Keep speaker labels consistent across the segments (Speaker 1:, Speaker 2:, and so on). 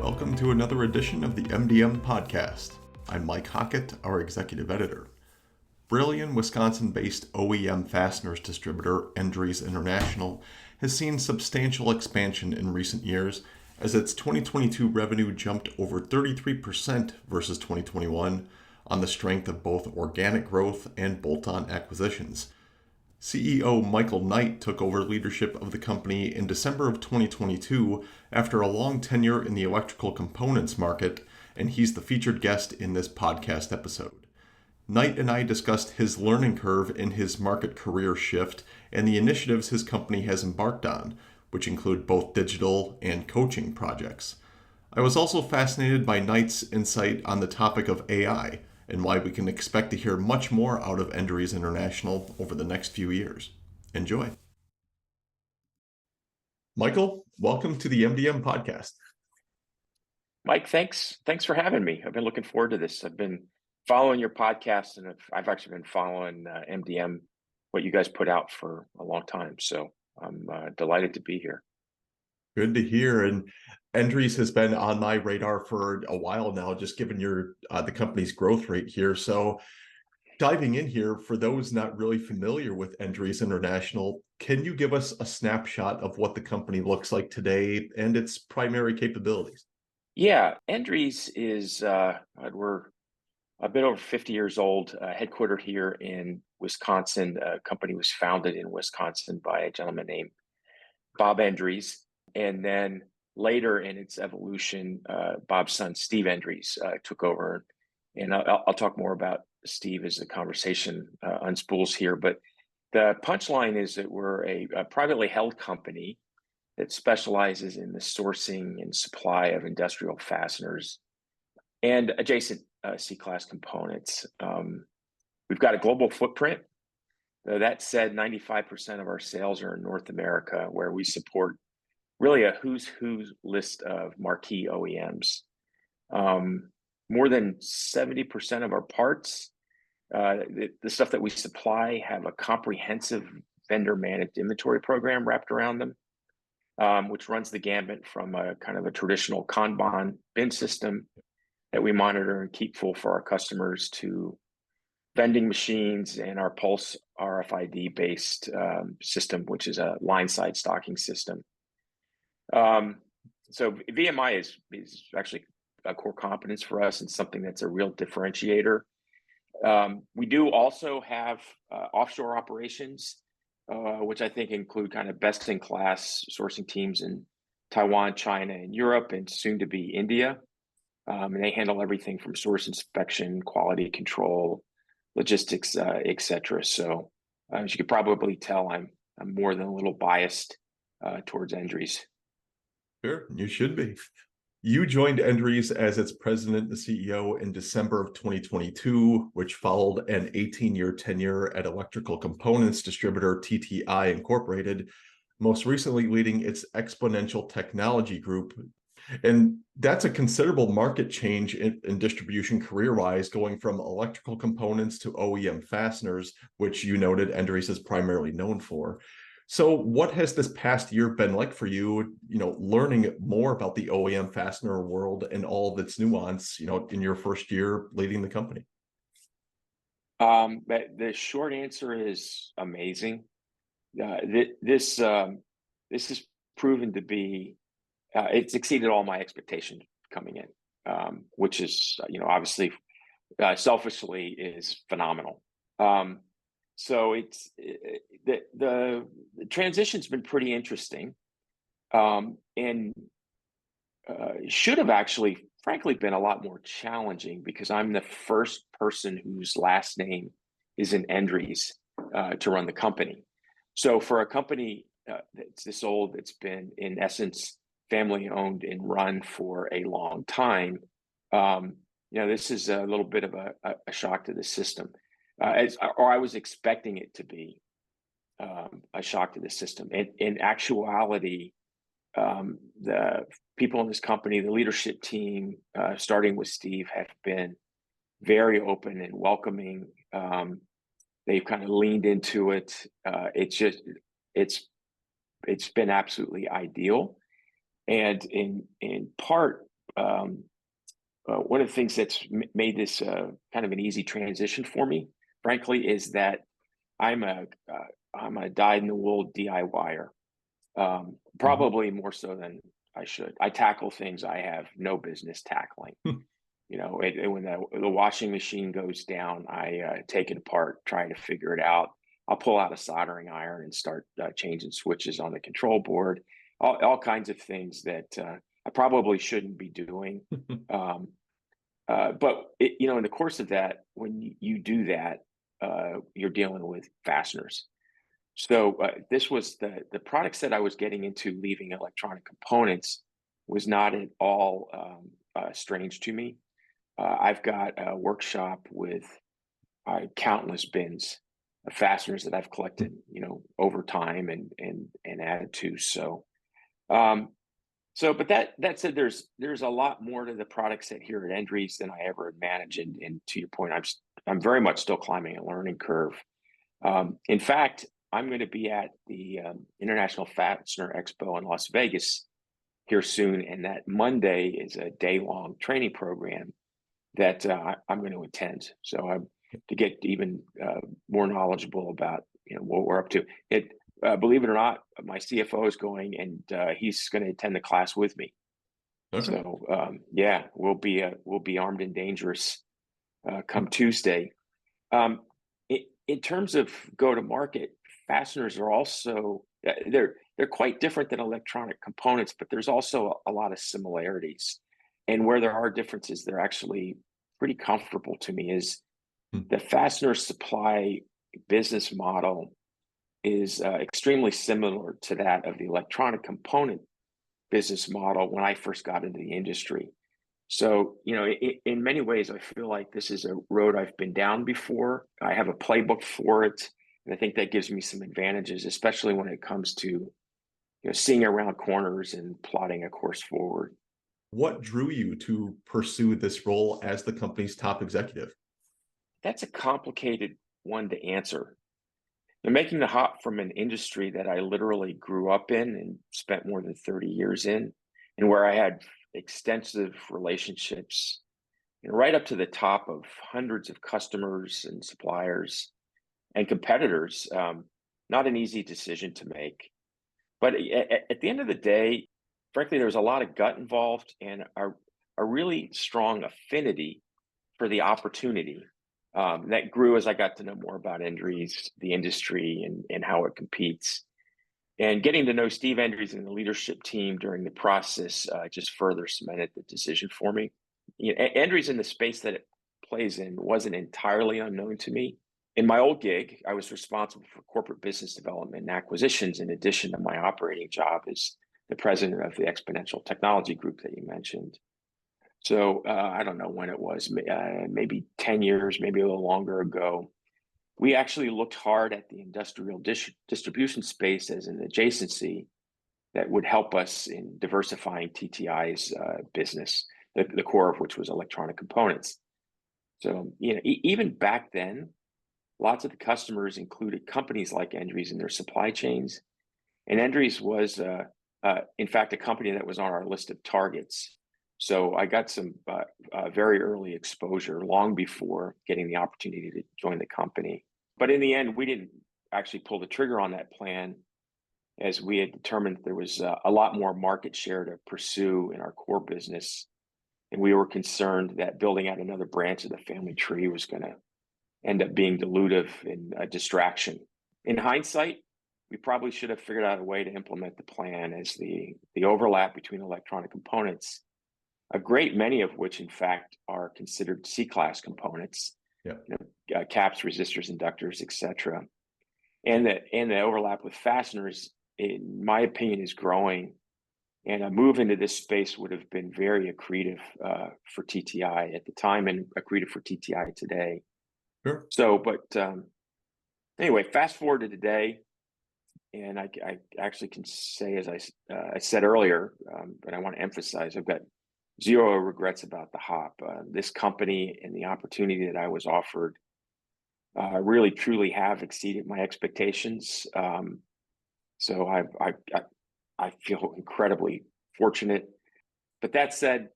Speaker 1: Welcome to another edition of the MDM podcast. I'm Mike Hockett, our executive editor. Brilliant, Wisconsin-based OEM fasteners distributor Endries International has seen substantial expansion in recent years as its 2022 revenue jumped over 33% versus 2021 on the strength of both organic growth and bolt-on acquisitions. CEO Michael Knight took over leadership of the company in December of 2022 after a long tenure in the electrical components market, and he's the featured guest in this podcast episode. Knight and I discussed his learning curve in his market career shift and the initiatives his company has embarked on, which include both digital and coaching projects. I was also fascinated by Knight's insight on the topic of AI, and why we can expect to hear much more out of Endries International over the next few years. Enjoy. Michael, welcome to the MDM podcast.
Speaker 2: Mike, thanks for having me. I've been looking forward to this. I've been following your podcast, and I've actually been following MDM, what you guys put out for a long time. So I'm delighted to be here.
Speaker 1: Good to hear. And Endries has been on my radar for a while now, just given the company's growth rate here. So diving in here, for those not really familiar with Endries International, can you give us a snapshot of what the company looks like today and its primary capabilities?
Speaker 2: Yeah, Endries is, we're a bit over 50 years old, headquartered here in Wisconsin. The company was founded in Wisconsin by a gentleman named Bob Endries. And then later in its evolution, Bob's son, Steve Endries, took over. And I'll talk more about Steve as the conversation unspools here. But the punchline is that we're a privately held company that specializes in the sourcing and supply of industrial fasteners and adjacent C-class components. We've got a global footprint. That said, 95% of our sales are in North America, where we support really a who's who list of marquee OEMs. More than 70% of our parts, the stuff that we supply, have a comprehensive vendor-managed inventory program wrapped around them, which runs the gambit from a kind of a traditional Kanban bin system that we monitor and keep full for our customers to vending machines and our Pulse RFID-based system, which is a line-side stocking system. So VMI is actually a core competence for us and something that's a real differentiator. We do also have offshore operations, which I think include kind of best-in-class sourcing teams in Taiwan, China, and Europe, and soon to be India. And they handle everything from source inspection, quality control, logistics, et cetera. So as you could probably tell, I'm more than a little biased towards Endries.
Speaker 1: Sure, you should be. You joined Endries as its president and CEO in December of 2022, which followed an 18-year tenure at electrical components distributor TTI Incorporated, most recently leading its exponential technology group. And that's a considerable market change in distribution career-wise, going from electrical components to OEM fasteners, which you noted Endries is primarily known for. So what has this past year been like for you, learning more about the OEM fastener world and all of its nuance, in your first year leading the company?
Speaker 2: The short answer is amazing. This has proven to be, it's exceeded all my expectations coming in, which is, obviously, selfishly is phenomenal. So the transition's been pretty interesting, and should have actually, frankly, been a lot more challenging because I'm the first person whose last name is in Endries to run the company. So for a company that's this old, that's been in essence family owned and run for a long time, this is a little bit of a shock to the system. Or I was expecting it to be a shock to the system. In actuality, the people in this company, the leadership team, starting with Steve, have been very open and welcoming. They've kind of leaned into it. It's been absolutely ideal. And in part, one of the things that's made this kind of an easy transition for me, frankly, is that I'm a I'm a dyed-in-the-wool DIYer,
Speaker 1: Mhm.
Speaker 2: probably more so than I should. I tackle things I have no business tackling. When the washing machine goes down, I take it apart, try to figure it out. I'll pull out a soldering iron and start changing switches on the control board. All kinds of things that I probably shouldn't be doing. Um, but in the course of that, when you do that, you're dealing with fasteners. So this was the products that I was getting into, leaving electronic components, was not at all strange to me. I've got a workshop with countless bins of fasteners that I've collected, over time and added to. Um, but that said, there's a lot more to the product set here at Endries than I ever imagined. And to your point, I'm very much still climbing a learning curve. In fact, I'm going to be at the International Fastener Expo in Las Vegas here soon, and that Monday is a day-long training program that I'm going to attend. So I'm to get even more knowledgeable about what we're up to. Believe it or not, my CFO is going, and he's going to attend the class with me.
Speaker 1: Okay.
Speaker 2: So yeah, we'll be armed and dangerous come Tuesday. Um, in terms of go to market, fasteners are also they're quite different than electronic components, but there's also a lot of similarities. And where there are differences, they're actually pretty comfortable to me. Is
Speaker 1: Hmm.
Speaker 2: the fastener supply business model is extremely similar to that of the electronic component business model when I first got into the industry. So, in many ways, I feel like this is a road I've been down before. I have a playbook for it, and I think that gives me some advantages, especially when it comes to seeing around corners and plotting a course forward.
Speaker 1: What drew you to pursue this role as the company's top executive?
Speaker 2: That's a complicated one to answer. And making the hop from an industry that I literally grew up in and spent more than 30 years in, and where I had extensive relationships and right up to the top of hundreds of customers and suppliers and competitors. Not an easy decision to make. But at the end of the day, frankly, there was a lot of gut involved and a really strong affinity for the opportunity that grew as I got to know more about Endries, the industry, and how it competes. And getting to know Steve Endries and the leadership team during the process just further cemented the decision for me. Endries in the space that it plays in wasn't entirely unknown to me. In my old gig, I was responsible for corporate business development and acquisitions, in addition to my operating job as the president of the Exponential Technology Group that you mentioned. So I don't know when it was, maybe 10 years, maybe a little longer ago. We actually looked hard at the industrial distribution space as an adjacency that would help us in diversifying TTI's business, the core of which was electronic components. So, even back then, lots of the customers included companies like Endries in their supply chains. And Endries was, in fact, a company that was on our list of targets. So I got some very early exposure long before getting the opportunity to join the company. But in the end, we didn't actually pull the trigger on that plan, as we had determined that there was a lot more market share to pursue in our core business. And we were concerned that building out another branch of the family tree was going to end up being dilutive and a distraction. In hindsight, we probably should have figured out a way to implement the plan, as the overlap between electronic components, a great many of which, in fact, are considered C-class components,
Speaker 1: Yeah.
Speaker 2: caps, resistors, inductors, etc. And the overlap with fasteners, in my opinion, is growing. And a move into this space would have been very accretive for TTI at the time, and accretive for TTI today.
Speaker 1: Sure.
Speaker 2: So, but anyway, fast forward to today, and I actually can say, as I said earlier, but I want to emphasize, I've got zero regrets about the hop. This company and the opportunity that I was offered really truly have exceeded my expectations. So I feel incredibly fortunate. But that said,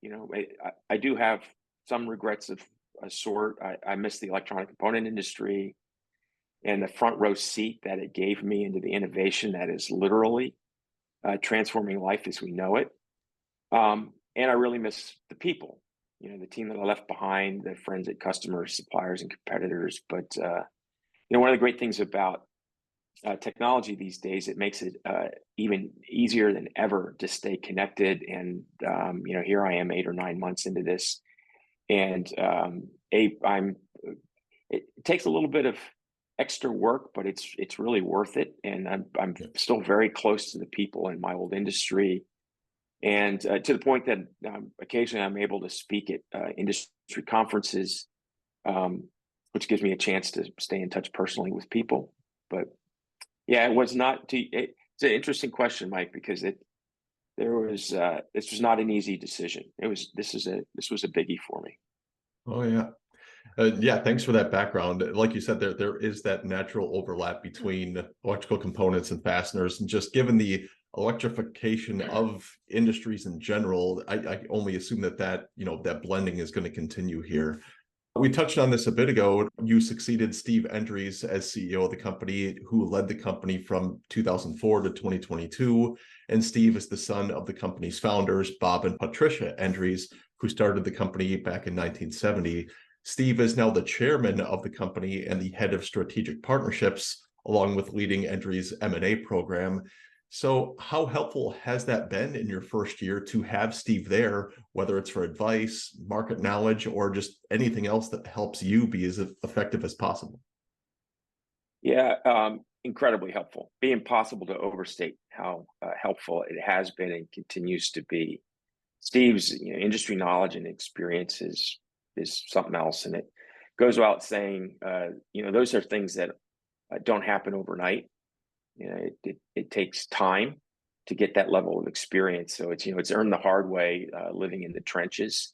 Speaker 2: I do have some regrets of a sort. I miss the electronic component industry and the front row seat that it gave me into the innovation that is literally transforming life as we know it. And I really miss the people, the team that I left behind, the friends at customers, suppliers, and competitors. But one of the great things about technology these days, it makes it even easier than ever to stay connected. And here I am 8 or 9 months into this, and I'm. It takes a little bit of extra work, but it's really worth it. And I'm
Speaker 1: Yeah.
Speaker 2: still very close to the people in my old industry, and to the point that occasionally I'm able to speak at industry conferences, um, which gives me a chance to stay in touch personally with people. But yeah, it was not. It's an interesting question, Mike, because this was not an easy decision. This was a biggie for me.
Speaker 1: Oh yeah. Yeah, thanks for that background. Like you said, there is that natural overlap between electrical components and fasteners, and just given the electrification of industries in general, I only assume that blending is going to continue here. We touched on this a bit ago. You succeeded Steve Endries as CEO of the company, who led the company from 2004 to 2022. And Steve is the son of the company's founders, Bob and Patricia Endries, who started the company back in 1970. Steve is now the chairman of the company and the head of strategic partnerships, along with leading Endries' M&A program. So how helpful has that been in your first year to have Steve there, whether it's for advice, market knowledge, or just anything else that helps you be as effective as possible?
Speaker 2: Yeah, incredibly helpful. Be impossible to overstate how helpful it has been and continues to be. Steve's industry knowledge and experience is something else, and it goes without saying. Those are things that don't happen overnight. It takes time to get that level of experience. So it's earned the hard way, living in the trenches.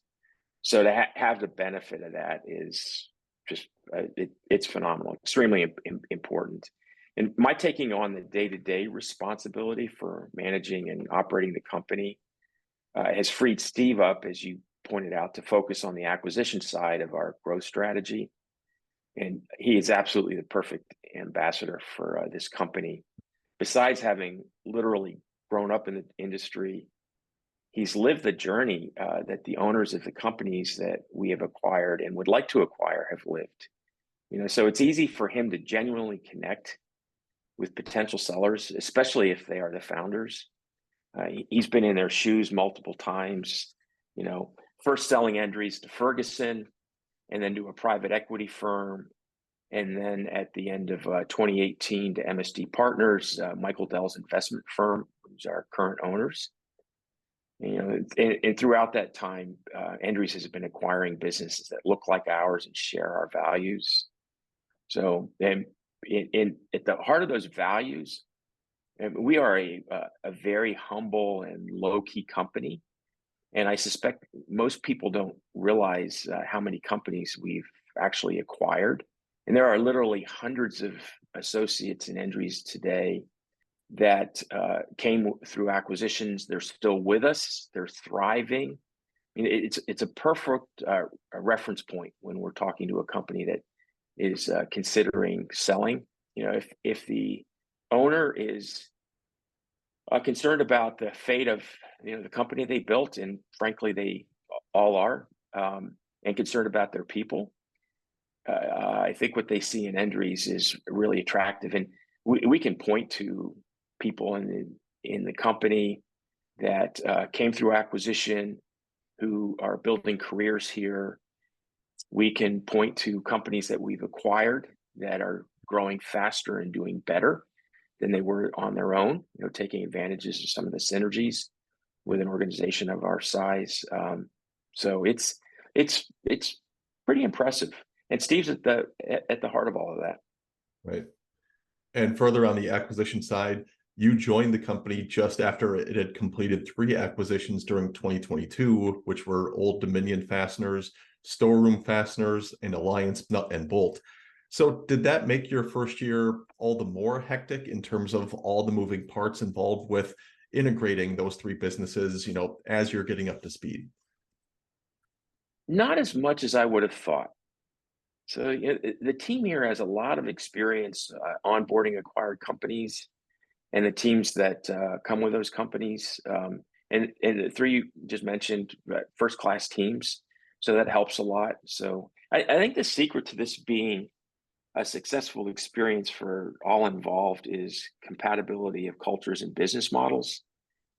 Speaker 2: So to have the benefit of that is just it's phenomenal, extremely important. And my taking on the day-to-day responsibility for managing and operating the company has freed Steve up, as you pointed out, to focus on the acquisition side of our growth strategy. And he is absolutely the perfect ambassador for this company. Besides having literally grown up in the industry, he's lived the journey that the owners of the companies that we have acquired and would like to acquire have lived. So it's easy for him to genuinely connect with potential sellers, especially if they are the founders. He's been in their shoes multiple times, first selling Endries to Ferguson and then to a private equity firm. And then at the end of 2018 to MSD Partners, Michael Dell's investment firm, who's our current owners. And throughout that time, Endries has been acquiring businesses that look like ours and share our values. So, and at the heart of those values, and we are a very humble and low key company. And I suspect most people don't realize how many companies we've actually acquired. And there are literally hundreds of associates in Endries today that came through acquisitions. They're still with us. They're thriving. I mean, it's a perfect reference point when we're talking to a company that is considering selling. If the owner is concerned about the fate of the company they built, and frankly they all are, and concerned about their people, I think what they see in Endries is really attractive, and we can point to people in the company that came through acquisition who are building careers here. We can point to companies that we've acquired that are growing faster and doing better than they were on their own, taking advantages of some of the synergies with an organization of our size. So it's pretty impressive. And Steve's at the heart of all of that.
Speaker 1: Right. And further on the acquisition side, you joined the company just after it had completed 3 acquisitions during 2022, which were Old Dominion Fasteners, Storeroom Fasteners, and Alliance Nut and Bolt. So did that make your first year all the more hectic in terms of all the moving parts involved with integrating those 3 businesses, as you're getting up to speed?
Speaker 2: Not as much as I would have thought. So the team here has a lot of experience onboarding acquired companies and the teams that come with those companies. And the three you just mentioned, first class teams. So that helps a lot. So I think the secret to this being a successful experience for all involved is compatibility of cultures and business models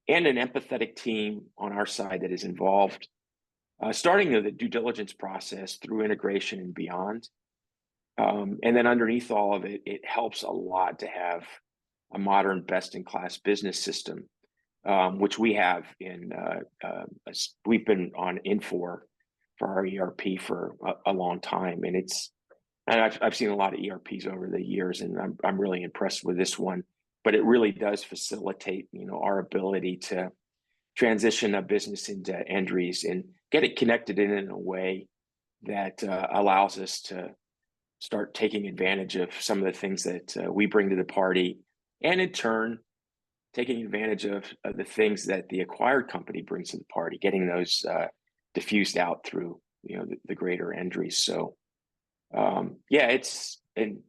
Speaker 2: and an empathetic team on our side that is involved, starting the due diligence process through integration and beyond. And then underneath all of it, it helps a lot to have a modern best-in-class business system, which we have we've been on Infor for our ERP for a long time. And I've seen a lot of ERPs over the years, and I'm really impressed with this one. But it really does facilitate, our ability to transition a business into Endries and get it connected in a way that allows us to start taking advantage of some of the things that we bring to the party, and in turn, taking advantage of the things that the acquired company brings to the party, getting those diffused out through the greater Endries. So yeah, it's and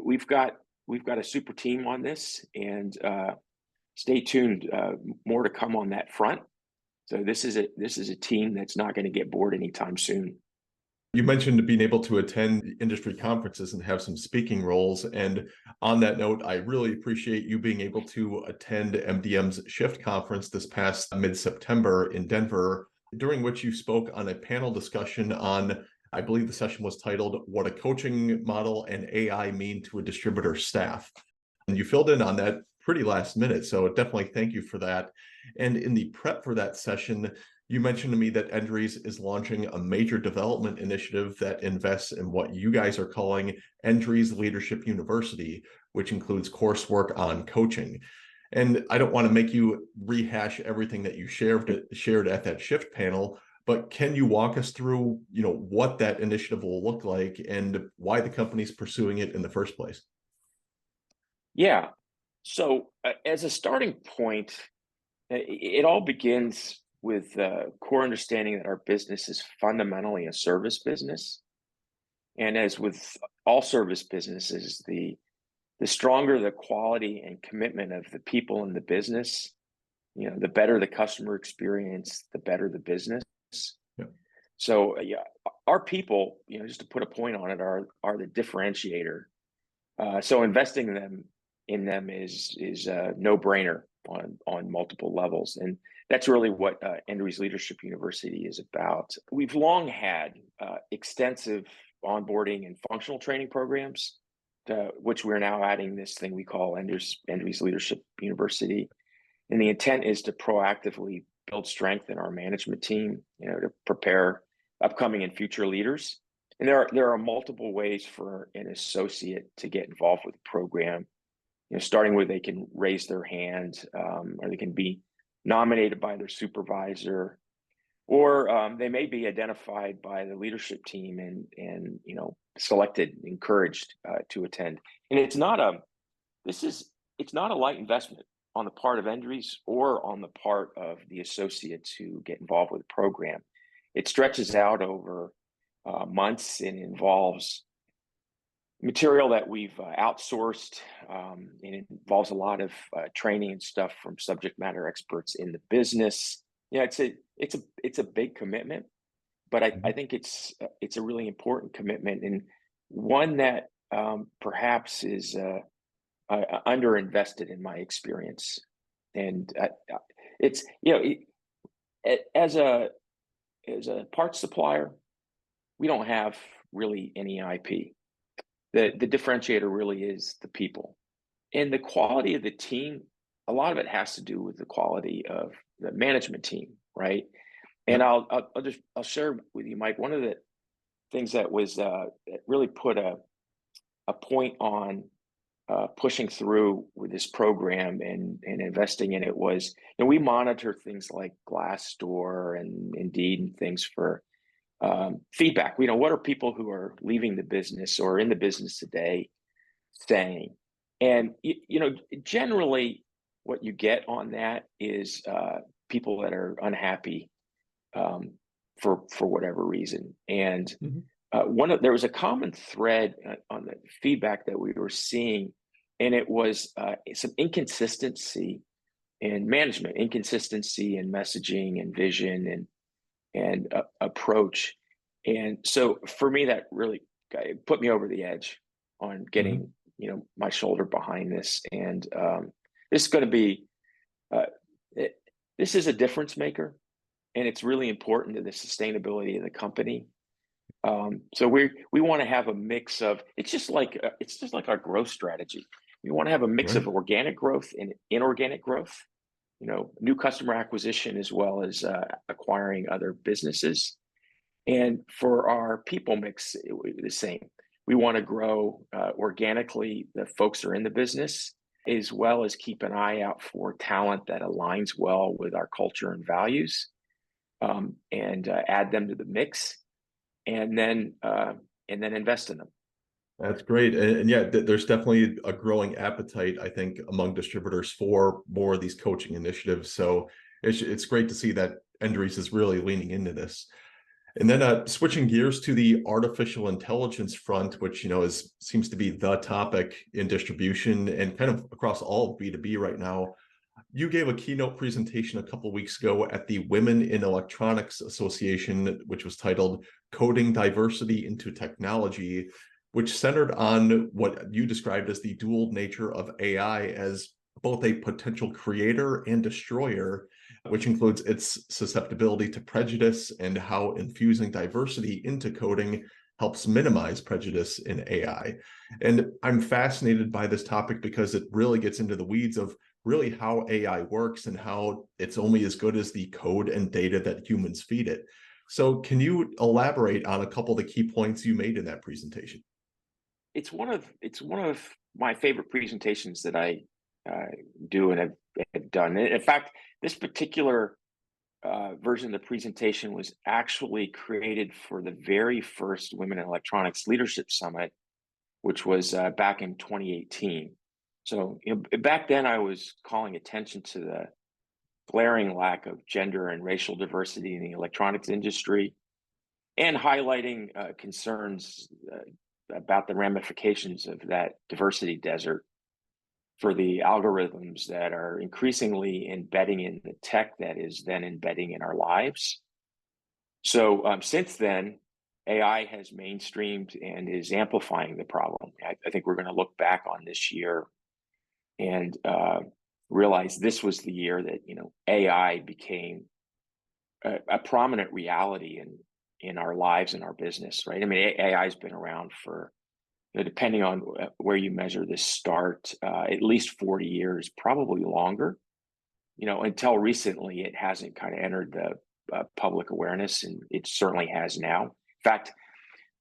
Speaker 2: we've got a super team on this, and stay tuned. More to come on that front. So this is a team that's not going to get bored anytime soon.
Speaker 1: You mentioned being able to attend industry conferences and have some speaking roles. And on that note, I really appreciate you being able to attend MDM's Shift Conference this past mid-September in Denver, during which you spoke on a panel discussion on, I believe the session was titled, "What a Coaching Model and AI Mean to a Distributor Staff." And you filled in on that pretty last minute. So definitely thank you for that. And in the prep for that session, you mentioned to me that Endries is launching a major development initiative that invests in what you guys are calling Endries Leadership University, which includes coursework on coaching. And I don't want to make you rehash everything that you shared at that Shift panel, but can you walk us through, what that initiative will look like and why the company's pursuing it in the first place?
Speaker 2: Yeah. So as a starting point, it all begins with core understanding that our business is fundamentally a service business, and as with all service businesses, the stronger the quality and commitment of the people in the business, the better the customer experience, the better the business.
Speaker 1: Yeah.
Speaker 2: So yeah, our people, just to put a point on it, are the differentiator. So investing in them is a no-brainer on multiple levels, and that's really what Endries Leadership University is about. We've long had extensive onboarding and functional training programs, which we're now adding this thing we call Endries Leadership University, and the intent is to proactively build strength in our management team, to prepare upcoming and future leaders. And there are multiple ways for an associate to get involved with the program, starting with they can raise their hand, or they can be nominated by their supervisor, or they may be identified by the leadership team and selected, encouraged to attend. And it's not a light investment on the part of Endries or on the part of the associates who get involved with the program. It stretches out over months and involves material that we've outsourced, and it involves a lot of training and stuff from subject matter experts in the business. It's a big commitment, but I think it's a really important commitment, and one that perhaps is underinvested in my experience. And it's as a parts supplier, we don't have really any IP. The differentiator really is the people and the quality of the team. A lot of it has to do with the quality of the management team, right? And
Speaker 1: Yeah.
Speaker 2: I'll share with you, Mike. One of the things that was that really put a point on pushing through with this program and investing in it was, we monitor things like Glassdoor and Indeed and things for feedback. What are people who are leaving the business or in the business today saying? And generally, what you get on that is people that are unhappy for whatever reason. And
Speaker 1: Mhm.
Speaker 2: there was a common thread on the feedback that we were seeing, and it was some inconsistency in management, inconsistency in messaging and vision and approach. And so for me, that really put me over the edge on
Speaker 1: Mhm.
Speaker 2: getting my shoulder behind this. And this is going to be uh, it, this is a difference maker, and it's really important to the sustainability of the company. So we want to have a mix of it's just like our growth strategy. We want to have a mix
Speaker 1: Right.
Speaker 2: of organic growth and inorganic growth. New customer acquisition as well as acquiring other businesses. And for our people mix, the same. We want to grow organically. The folks are in the business, as well as keep an eye out for talent that aligns well with our culture and values, and add them to the mix, and then invest in them.
Speaker 1: That's great. And yeah, there's definitely a growing appetite, I think, among distributors for more of these coaching initiatives. So it's great to see that Endries is really leaning into this. And then switching gears to the artificial intelligence front, which is seems to be the topic in distribution and kind of across all of B2B right now. You gave a keynote presentation a couple of weeks ago at the Women in Electronics Association, which was titled Coding Diversity into Technology, which centered on what you described as the dual nature of AI as both a potential creator and destroyer, which includes its susceptibility to prejudice and how infusing diversity into coding helps minimize prejudice in AI. And I'm fascinated by this topic because it really gets into the weeds of really how AI works and how it's only as good as the code and data that humans feed it. So can you elaborate on a couple of the key points you made in that presentation?
Speaker 2: It's one of my favorite presentations that I do and have done. In fact, this particular version of the presentation was actually created for the very first Women in Electronics Leadership Summit, which was back in 2018. So back then, I was calling attention to the glaring lack of gender and racial diversity in the electronics industry, and highlighting concerns about the ramifications of that diversity desert for the algorithms that are increasingly embedding in the tech that is then embedding in our lives. So since then, AI has mainstreamed and is amplifying the problem. I think we're going to look back on this year and realize this was the year that AI became a prominent reality in our lives and our business, right? I mean, AI has been around for, depending on where you measure this start, at least 40 years, probably longer. Until recently, it hasn't kind of entered the public awareness, and it certainly has now. In fact,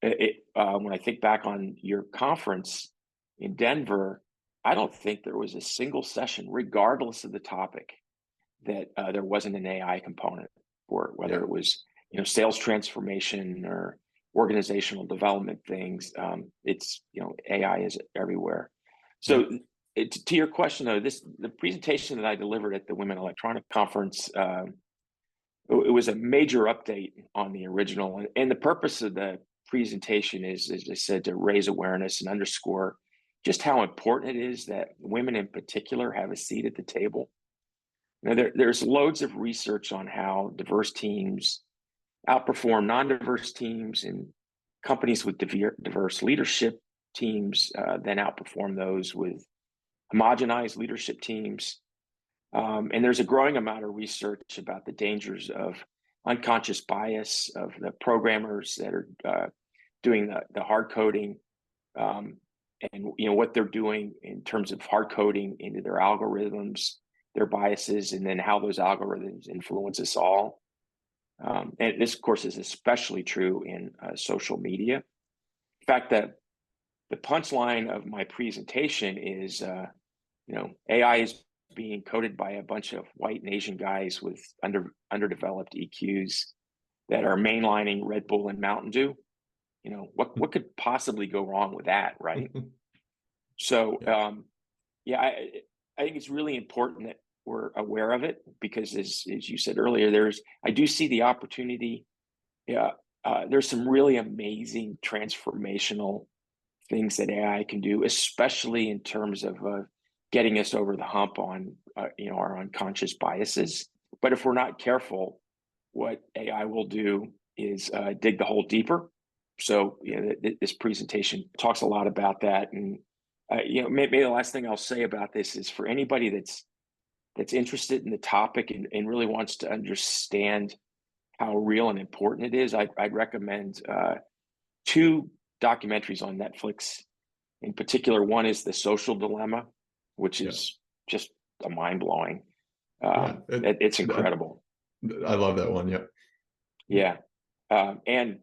Speaker 2: when I think back on your conference in Denver, I don't think there was a single session, regardless of the topic, that there wasn't an AI component for it, whether
Speaker 1: Yeah.
Speaker 2: it was sales transformation or organizational development things. It's AI is everywhere.
Speaker 1: Yeah.
Speaker 2: So to your question though, the presentation that I delivered at the Women Electronic Conference, it was a major update on the original, and the purpose of the presentation is, as I said, to raise awareness and underscore just how important it is that women in particular have a seat at the table. There's loads of research on how diverse teams outperform non-diverse teams, and companies with diverse leadership teams then outperform those with homogenized leadership teams. And there's a growing amount of research about the dangers of unconscious bias of the programmers that are doing the hard coding, um, and what they're doing in terms of hard coding into their algorithms, their biases, and then how those algorithms influence us all. And this, of course, is especially true in social media. In fact, the punchline of my presentation is, AI is being coded by a bunch of white and Asian guys with underdeveloped EQs that are mainlining Red Bull and Mountain Dew. What could possibly go wrong with that, right? So,
Speaker 1: Yeah.
Speaker 2: yeah, I think it's really important that we're aware of it because, as you said earlier, I do see the opportunity Yeah, there's some really amazing transformational things that AI can do, especially in terms of getting us over the hump on our unconscious biases. But if we're not careful, what AI will do is dig the hole deeper. So this presentation talks a lot about that, and maybe the last thing I'll say about this is for anybody that's interested in the topic and really wants to understand how real and important it is, I'd recommend two documentaries on Netflix. In particular, one is The Social Dilemma, which
Speaker 1: Yeah.
Speaker 2: is just a mind-blowing.
Speaker 1: Yeah.
Speaker 2: It's incredible.
Speaker 1: I love that one. Yeah.
Speaker 2: Yeah. And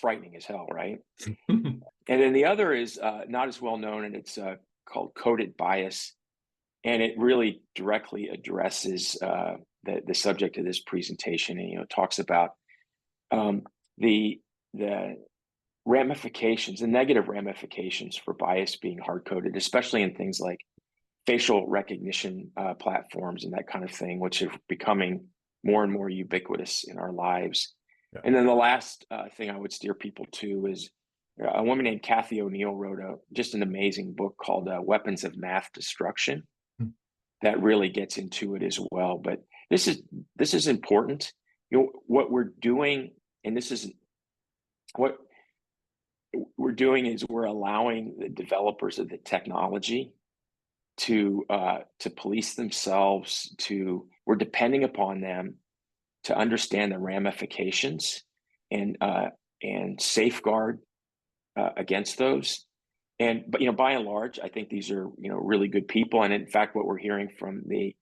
Speaker 2: frightening as hell, right? And then the other is not as well known, and it's called Coded Bias. And it really directly addresses the subject of this presentation, and talks about the the ramifications, the negative ramifications for bias being hard coded, especially in things like facial recognition platforms and that kind of thing, which are becoming more and more ubiquitous in our lives.
Speaker 1: Yeah.
Speaker 2: And then the last thing I would steer people to is a woman named Kathy O'Neill wrote just an amazing book called Weapons of Math Destruction that really gets into it as well. But this is important. What we're doing, and this is what we're doing is we're allowing the developers of the technology to police themselves. We're depending upon them to understand the ramifications and safeguard against those. But by and large, I think these are really good people. And in fact, what we're hearing from the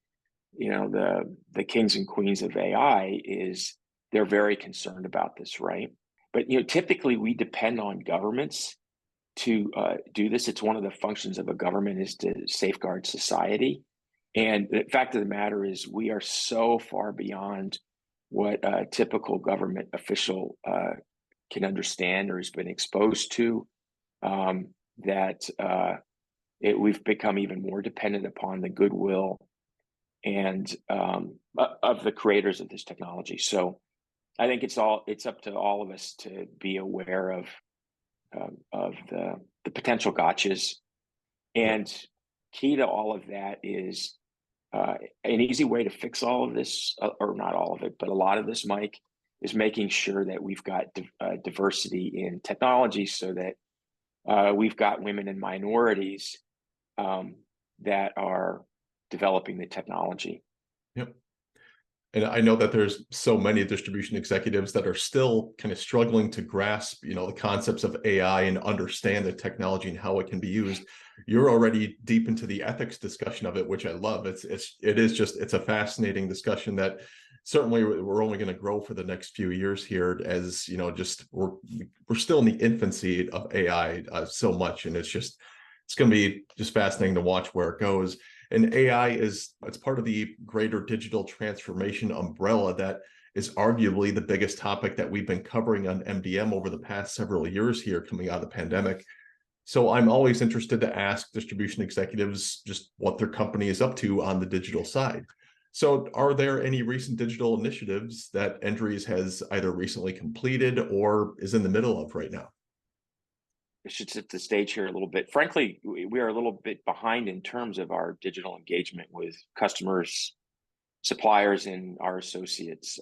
Speaker 2: kings and queens of AI is they're very concerned about this, right? But typically we depend on governments to do this. It's one of the functions of a government is to safeguard society. And the fact of the matter is we are so far beyond what a typical government official can understand or has been exposed to, that we've become even more dependent upon the goodwill and of the creators of this technology. So I think it's up to all of us to be aware of the potential gotchas.
Speaker 1: Yeah.
Speaker 2: And key to all of that is an easy way to fix all of this, or not all of it, but a lot of this, Mike, is making sure that we've got diversity in technology, so that we've got women and minorities that are developing the technology.
Speaker 1: Yep. And I know that there's so many distribution executives that are still kind of struggling to grasp, the concepts of AI and understand the technology and how it can be used. You're already deep into the ethics discussion of it, which I love. It's a fascinating discussion that certainly we're only going to grow for the next few years here, as we're still in the infancy of AI so much, and it's going to be just fascinating to watch where it goes. And AI it's part of the greater digital transformation umbrella that is arguably the biggest topic that we've been covering on MDM over the past several years here coming out of the pandemic. So I'm always interested to ask distribution executives just what their company is up to on the digital side. So are there any recent digital initiatives that Endries has either recently completed or is in the middle of right now?
Speaker 2: I should set the stage here a little bit. Frankly, we are a little bit behind in terms of our digital engagement with customers, suppliers, and our associates.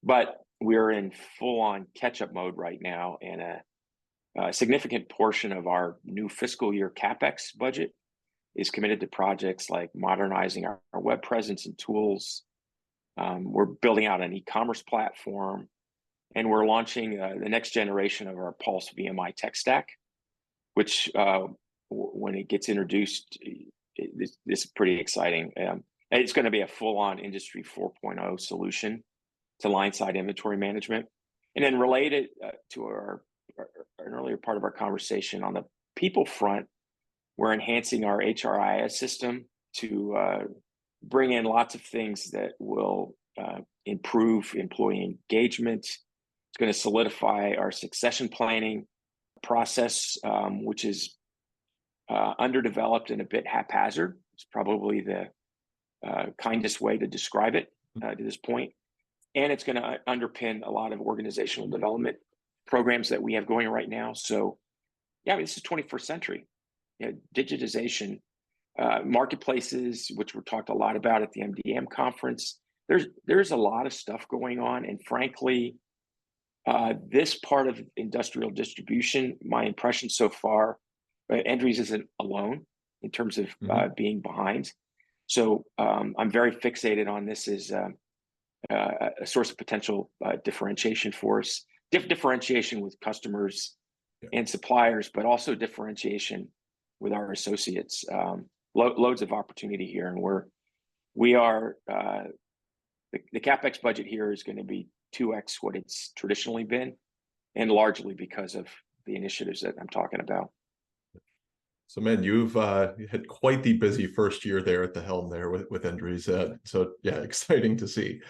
Speaker 2: But we're in full-on catch-up mode right now, and a significant portion of our new fiscal year CapEx budget is committed to projects like modernizing our web presence and tools. We're building out an e-commerce platform, and we're launching the next generation of our Pulse VMI tech stack, which when it gets introduced, this is pretty exciting. It's going to be a full-on Industry 4.0 solution to line-side inventory management. And then related to an earlier part of our conversation, on the people front, we're enhancing our HRIS system to bring in lots of things that will improve employee engagement. It's going to solidify our succession planning process, which is underdeveloped and a bit haphazard. It's probably the kindest way to describe it to this point. and it's going to underpin a lot of organizational development programs that we have going right now. So, yeah, I mean, this is 21st century. Digitization, marketplaces, which we talked a lot about at the MDM conference. There's a lot of stuff going on, and frankly, this part of industrial distribution, my impression so far, Endries isn't alone in terms of
Speaker 1: Hmm.
Speaker 2: being behind. So I'm very fixated on this as a source of potential differentiation for us, differentiation with customers
Speaker 1: Yeah.
Speaker 2: and suppliers, but also differentiation with our associates. Loads of opportunity here, and we are the capex budget here is going to be 2x what it's traditionally been, and largely because of the initiatives that I'm talking about.
Speaker 1: So, man, you've had quite the busy first year there at the helm there with Endries. So, yeah, exciting to see.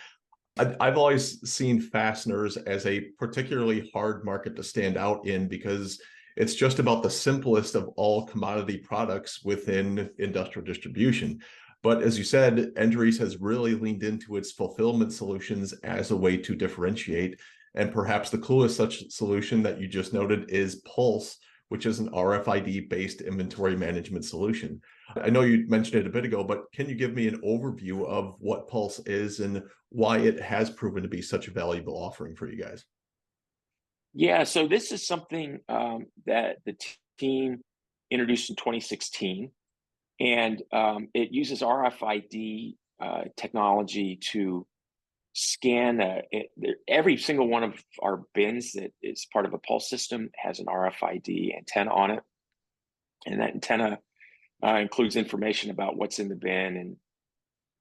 Speaker 1: I've always seen fasteners as a particularly hard market to stand out in because it's just about the simplest of all commodity products within industrial distribution. But as you said, Endries has really leaned into its fulfillment solutions as a way to differentiate. And perhaps the coolest such solution that you just noted is Pulse, which is an RFID-based inventory management solution. I know you mentioned it a bit ago, but can you give me an overview of what Pulse is and why it has proven to be such a valuable offering for you guys?
Speaker 2: Yeah, so this is something that the team introduced in 2016, and it uses RFID technology to scan every single one of our bins that is part of a Pulse system has an RFID antenna on it, and that antenna includes information about what's in the bin.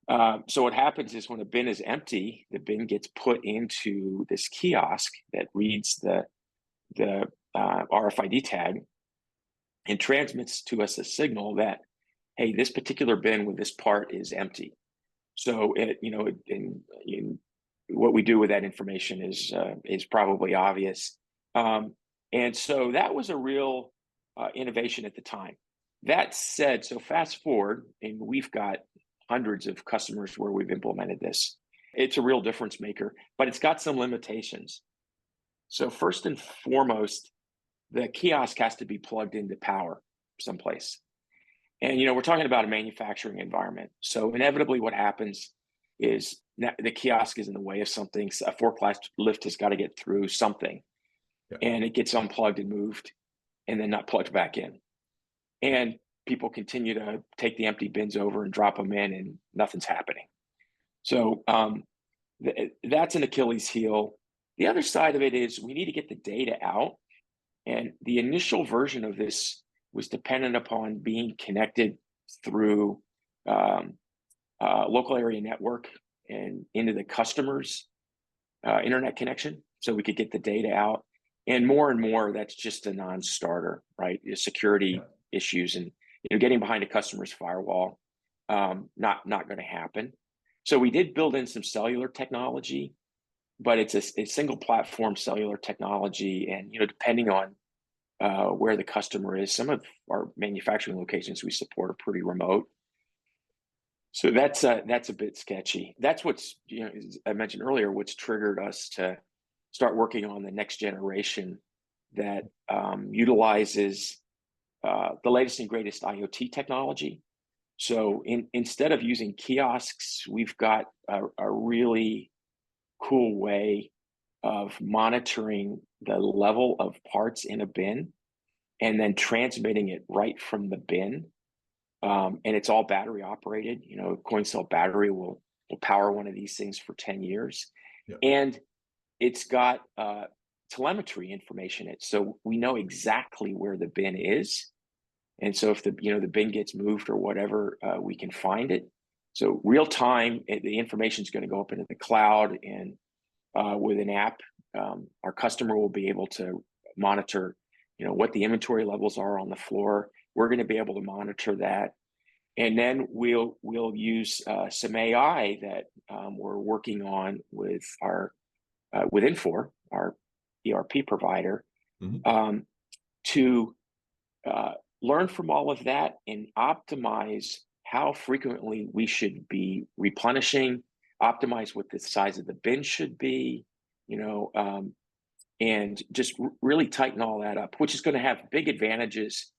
Speaker 2: And so what happens is when a bin is empty, the bin gets put into this kiosk that reads the RFID tag and transmits to us a signal that, hey, this particular bin with this part is empty. So what we do with that information is probably obvious. And so that was a real innovation at the time. That said, so fast forward, and we've got hundreds of customers where we've implemented this. It's a real difference maker, but it's got some limitations. So first and foremost, the kiosk has to be plugged into power someplace. And we're talking about a manufacturing environment. So inevitably what happens is the kiosk is in the way of something. So a forklift has got to get through something,
Speaker 1: Yeah.
Speaker 2: and it gets unplugged and moved and then not plugged back in. And people continue to take the empty bins over and drop them in, and nothing's happening. So that's an Achilles heel. The other side of it is we need to get the data out. And the initial version of this was dependent upon being connected through local area network and into the customer's internet connection, so we could get the data out. And more, that's just a non-starter, right? The security issues and getting behind a customer's firewall, not going to happen. So we did build in some cellular technology, but it's a single platform cellular technology, and depending on where the customer is, some of our manufacturing locations we support are pretty remote. So that's a bit sketchy. That's what's, as I mentioned earlier, what's triggered us to start working on the next generation that utilizes the latest and greatest IoT technology. So instead of using kiosks, we've got a really cool way of monitoring the level of parts in a bin and then transmitting it right from the bin. And it's all battery operated. A coin cell battery will power one of these things for 10 years.
Speaker 1: Yeah.
Speaker 2: And it's got telemetry information in it. So we know exactly where the bin is. And so if the bin gets moved or whatever, we can find it. So real time, the information is going to go up into the cloud, and with an app, our customer will be able to monitor, what the inventory levels are on the floor. We're going to be able to monitor that, and then we'll use some AI that we're working on with Infor, our ERP provider,
Speaker 1: Mm-hmm.
Speaker 2: to learn from all of that and optimize how frequently we should be replenishing optimize what the size of the bin should be, and just really tighten all that up, which is going to have big advantages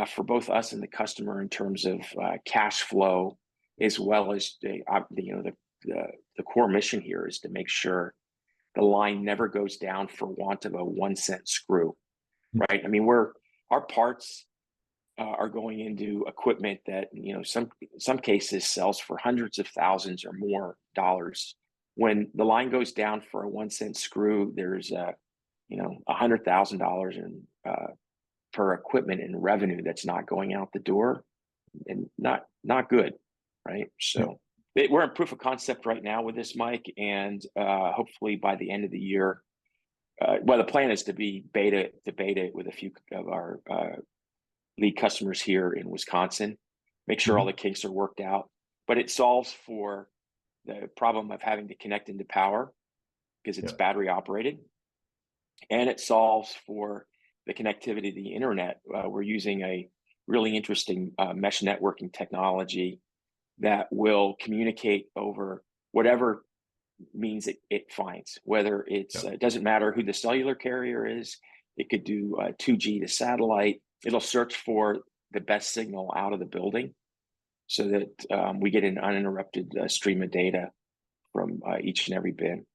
Speaker 2: for both us and the customer in terms of cash flow, as well as the core mission here is to make sure the line never goes down for want of a 1 cent screw, right? I mean, our parts are going into equipment that some cases sells for hundreds of thousands or more dollars. When the line goes down for a 1 cent screw, there's $100,000 in per equipment in revenue that's not going out the door, and not good, right? So we're in proof of concept right now with this, Mike, and hopefully by the end of the year, well, the plan is to beta it with a few of our lead customers here in Wisconsin, make sure all the kinks are worked out. But it solves for the problem of having to connect into power because it's battery operated, and it solves for the connectivity to the internet. We're using a really interesting mesh networking technology that will communicate over whatever means it finds, whether it doesn't matter who the cellular carrier is. It could do 2G to satellite. It'll search for the best signal out of the building so that we get an uninterrupted stream of data from each and every bin.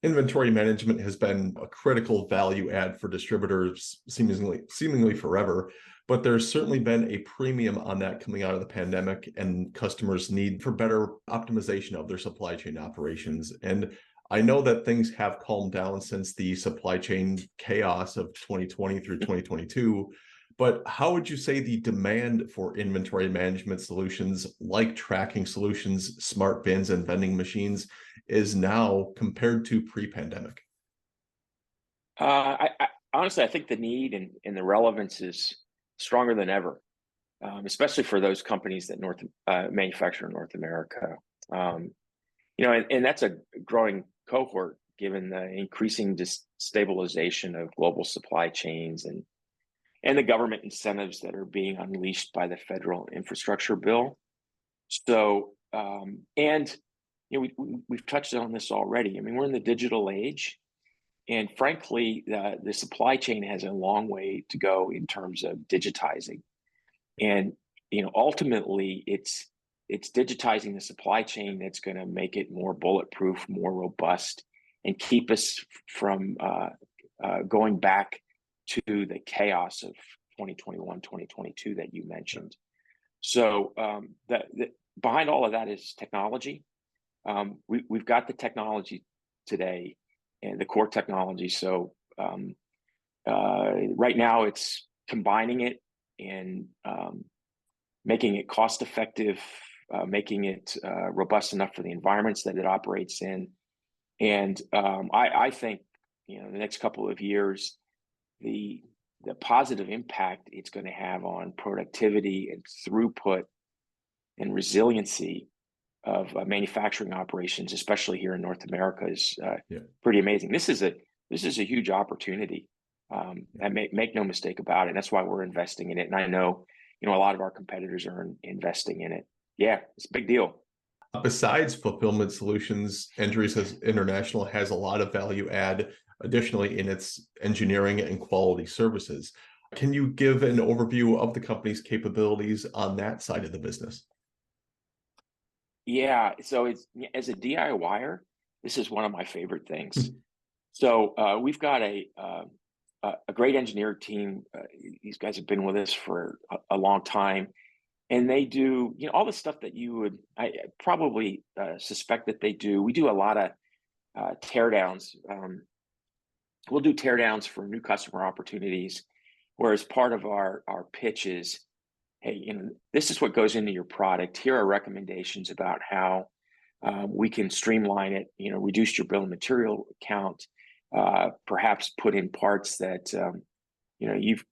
Speaker 1: Inventory management has been a critical value add for distributors seemingly forever, but there's certainly been a premium on that coming out of the pandemic and customers' need for better optimization of their supply chain operations. And I know that things have calmed down since the supply chain chaos of 2020 through 2022, but how would you say the demand for inventory management solutions like tracking solutions, smart bins, and vending machines is now compared to pre-pandemic?
Speaker 2: I honestly, I think the need and the relevance is stronger than ever, especially for those companies that manufacture in North America. And that's a growing cohort given the increasing destabilization of global supply chains and the government incentives that are being unleashed by the federal infrastructure bill. So, we've touched on this already. I mean, we're in the digital age, and frankly, the supply chain has a long way to go in terms of digitizing. And ultimately, it's digitizing the supply chain that's going to make it more bulletproof, more robust, and keep us from going back to the chaos of 2021, 2022 that you mentioned. So behind all of that is technology. We've got the technology today and the core technology. So right now it's combining it and making it cost effective, making it robust enough for the environments that it operates in. And I think, the next couple of years, the positive impact it's going to have on productivity and throughput and resiliency of manufacturing operations, especially here in North America, is pretty amazing. This is a huge opportunity. And make no mistake about it. And that's why we're investing in it. And I know, a lot of our competitors are investing in it. Yeah, it's a big deal.
Speaker 1: Besides fulfillment solutions, Endries International has a lot of value add additionally in its engineering and quality services. Can you give an overview of the company's capabilities on that side of the business?
Speaker 2: Yeah, so as a DIYer, this is one of my favorite things. So we've got a great engineer team. These guys have been with us for a long time, and they do all the stuff that you would probably suspect that they do. We do a lot of teardowns. We'll do teardowns for new customer opportunities, whereas part of our pitch is, hey, this is what goes into your product. Here are recommendations about how we can streamline it, reduce your bill of material count, perhaps put in parts that, you've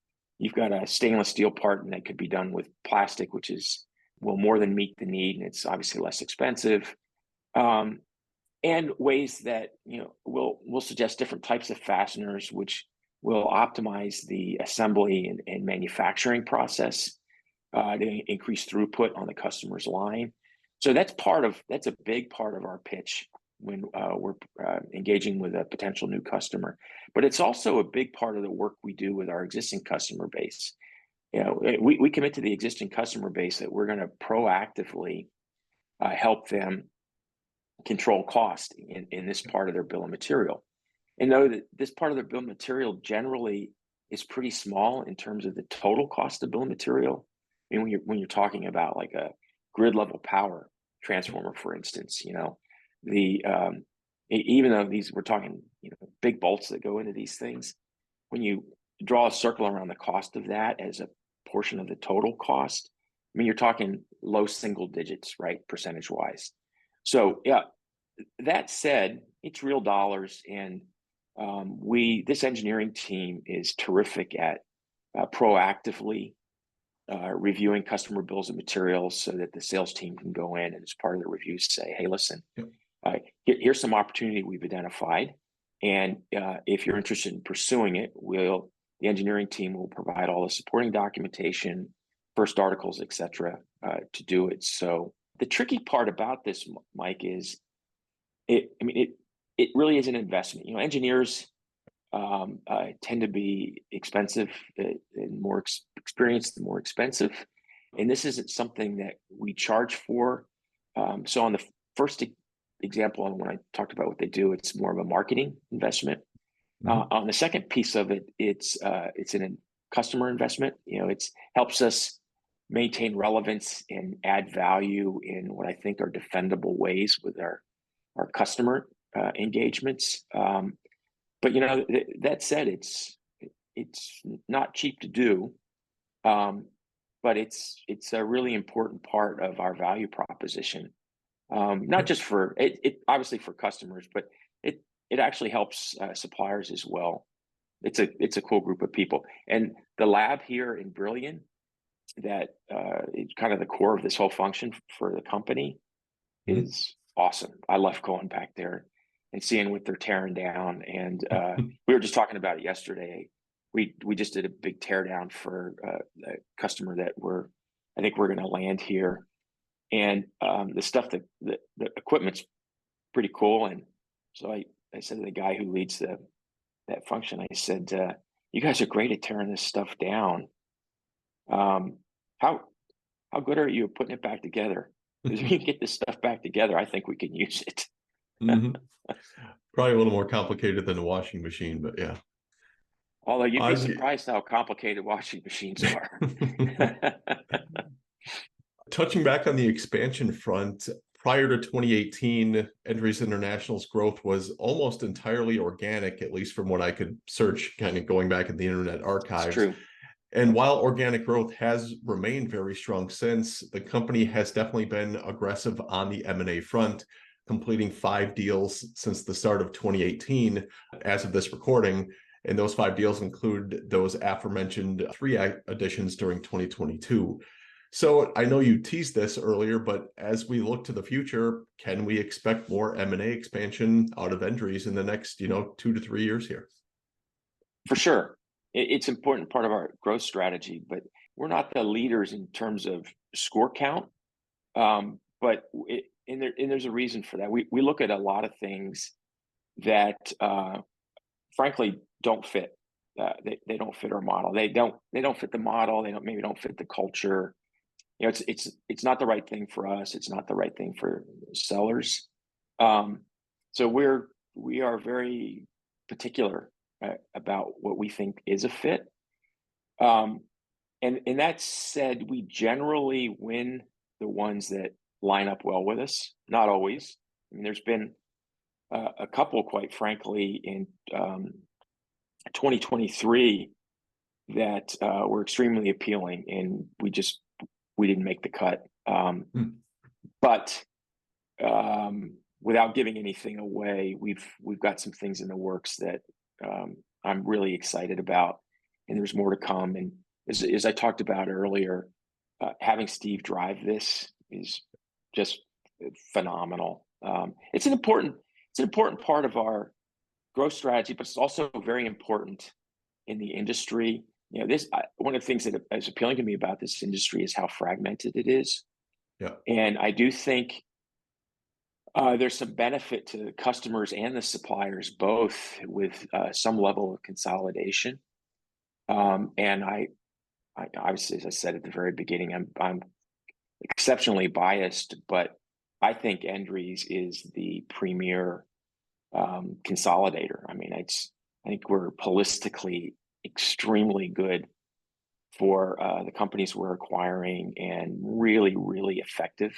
Speaker 2: got a stainless steel part and that could be done with plastic, which will more than meet the need. And it's obviously less expensive. And ways that, we'll suggest different types of fasteners, which will optimize the assembly and manufacturing process to increase throughput on the customer's line. So that's a big part of our pitch when we're engaging with a potential new customer. But it's also a big part of the work we do with our existing customer base. We commit to the existing customer base that we're going to proactively help them control cost in this part of their bill of material, and know that this part of their bill of material generally is pretty small in terms of the total cost of bill of material. I mean, when you're talking about like a grid level power transformer, for instance, the even though these we're talking big bolts that go into these things, when you draw a circle around the cost of that as a portion of the total cost, I mean, you're talking low single digits, right, percentage wise. So yeah, that said, it's real dollars, and this engineering team is terrific at proactively reviewing customer bills of materials so that the sales team can go in and as part of the review say, hey, listen,
Speaker 1: Yep.
Speaker 2: Here's some opportunity we've identified, and if you're interested in pursuing it, the engineering team will provide all the supporting documentation, first articles, etc., to do it. So the tricky part about this, Mike, is it really is an investment. Engineers tend to be expensive, and more experienced, the more expensive. And this isn't something that we charge for. So on the first example, and when I talked about what they do, it's more of a marketing investment. On the second piece of it, it's an customer investment. It helps us maintain relevance and add value in what I think are defendable ways with our customer engagements. But that said, it's not cheap to do, but it's a really important part of our value proposition. Not just for it obviously for customers, but it actually helps suppliers as well. It's a cool group of people, and the lab here in Brillion, that is kind of the core of this whole function for the company, is awesome. I love going back there and seeing what they're tearing down. And we were just talking about it yesterday. We just did a big tear down for a customer that I think we're going to land here. And the stuff that the equipment's pretty cool. And so I said to the guy who leads that function, I said, you guys are great at tearing this stuff down. How good are you at putting it back together? Because if we can get this stuff back together, I think we can use it.
Speaker 1: Probably a little more complicated than a washing machine, but yeah.
Speaker 2: Although you'd be surprised how complicated washing machines are.
Speaker 1: Touching back on the expansion front, prior to 2018, Endries International's growth was almost entirely organic, at least from what I could search, kind of going back in the Internet archives.
Speaker 2: It's true.
Speaker 1: And while organic growth has remained very strong since, the company has definitely been aggressive on the M&A front, completing 5 deals since the start of 2018 as of this recording. And those 5 deals include those aforementioned 3 additions during 2022. So I know you teased this earlier, but as we look to the future, can we expect more M&A expansion out of Endries in the next, 2 to 3 years here?
Speaker 2: For sure. It's an important part of our growth strategy, but we're not the leaders in terms of score count. But there's a reason for that. We look at a lot of things that, frankly, don't fit. They don't fit our model. They don't fit the model. They maybe don't fit the culture. It's not the right thing for us. It's not the right thing for sellers. So we are very particular about what we think is a fit. And that said, we generally win the ones that line up well with us. Not always. I mean, there's been a couple, quite frankly, in 2023 that were extremely appealing, and we didn't make the cut. But without giving anything away, we've got some things in the works that I'm really excited about, and there's more to come. And as I talked about earlier, having Steve drive this is just phenomenal. It's an important part of our growth strategy, but it's also very important in the industry. One of the things that is appealing to me about this industry is how fragmented it is.
Speaker 1: Yeah.
Speaker 2: And I do think there's some benefit to the customers and the suppliers both with some level of consolidation. And I obviously, as I said at the very beginning, I'm exceptionally biased, but I think Endries is the premier consolidator. I mean, I think we're holistically extremely good for the companies we're acquiring, and really, really effective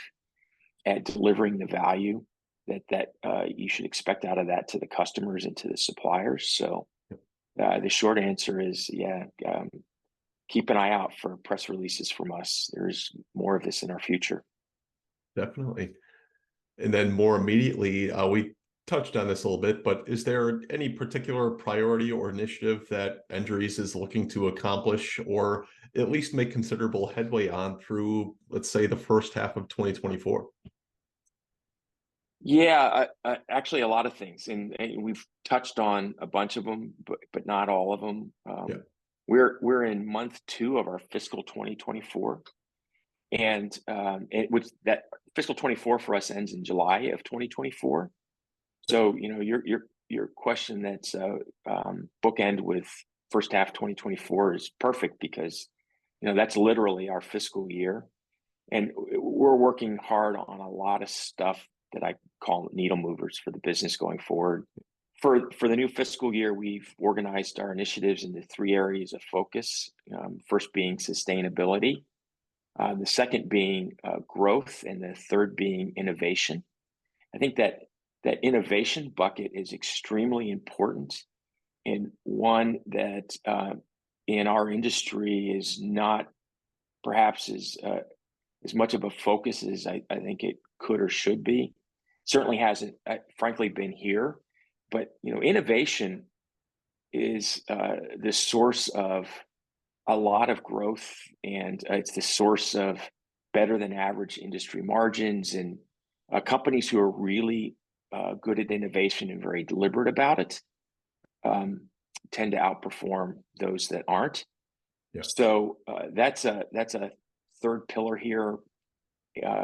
Speaker 2: at delivering the value that you should expect out of that to the customers and to the suppliers. So the short answer is, yeah, keep an eye out for press releases from us. There's more of this in our future.
Speaker 1: Definitely. And then more immediately, we touched on this a little bit, but is there any particular priority or initiative that Endries is looking to accomplish or at least make considerable headway on through, let's say, the first half of 2024?
Speaker 2: Yeah, actually, a lot of things, and we've touched on a bunch of them, but not all of them.
Speaker 1: Yeah.
Speaker 2: We're in month 2 of our fiscal 2024, and which that fiscal 24 for us ends in July of 2024. So your question that's bookend with first half 2024 is perfect, because that's literally our fiscal year, and we're working hard on a lot of stuff that I call needle movers for the business going forward. For the new fiscal year, we've organized our initiatives into 3 areas of focus. First being sustainability, the second being growth, and the third being innovation. I think that innovation bucket is extremely important, and one that in our industry is not perhaps as much of a focus as I think it could or should be. Certainly hasn't, frankly, been here. But innovation is the source of a lot of growth, and it's the source of better than average industry margins. And companies who are really good at innovation and very deliberate about it tend to outperform those that aren't.
Speaker 1: Yeah.
Speaker 2: So that's a third pillar here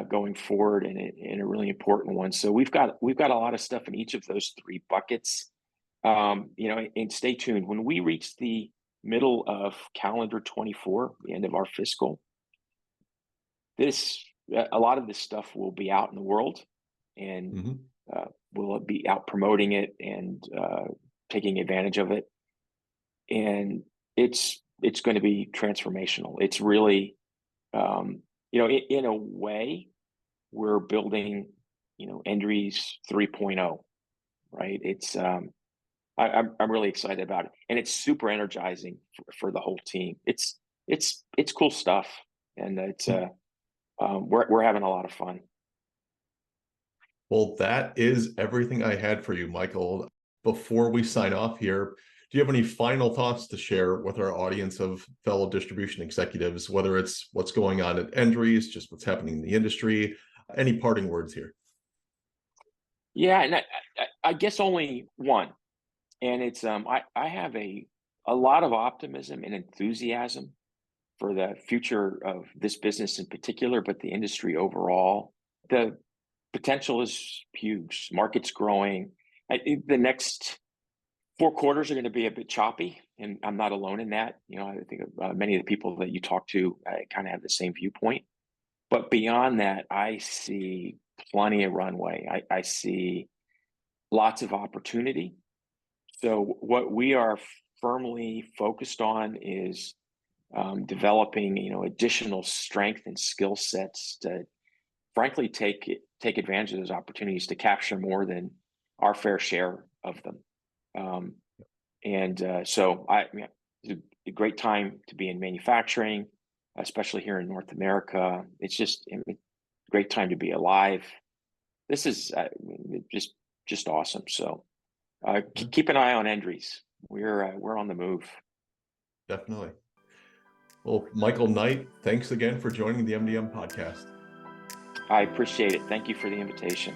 Speaker 2: going forward, and a really important one. So we've got a lot of stuff in each of those 3 buckets. And stay tuned. When we reach the middle of calendar 24, the end of our fiscal, a lot of this stuff will be out in the world, and we'll be out promoting it and taking advantage of it. And it's going to be transformational. It's really, in a way, we're building, Endries 3.0, right? It's I'm really excited about it, and it's super energizing for the whole team. It's cool stuff, and we're having a lot of fun.
Speaker 1: Well, that is everything I had for you, Michael. Before we sign off here, do you have any final thoughts to share with our audience of fellow distribution executives, whether it's what's going on at Endries, just what's happening in the industry? Any parting words here?
Speaker 2: Yeah, and I guess only one, and it's I have a lot of optimism and enthusiasm for the future of this business in particular, but the industry overall. The potential is huge. Market's growing. The next 4 quarters are going to be a bit choppy, and I'm not alone in that. I think many of the people that you talk to kind of have the same viewpoint. But beyond that, I see plenty of runway. I see lots of opportunity. So what we are firmly focused on is developing, additional strength and skill sets to, frankly, take advantage of those opportunities to capture more than our fair share of them. So it's a great time to be in manufacturing, especially here in North America. It's just a great time to be alive. This is just awesome. So keep an eye on Endries. We're on the move.
Speaker 1: Definitely. Well, Michael Knight, thanks again for joining the MDM podcast.
Speaker 2: I appreciate it. Thank you for the invitation.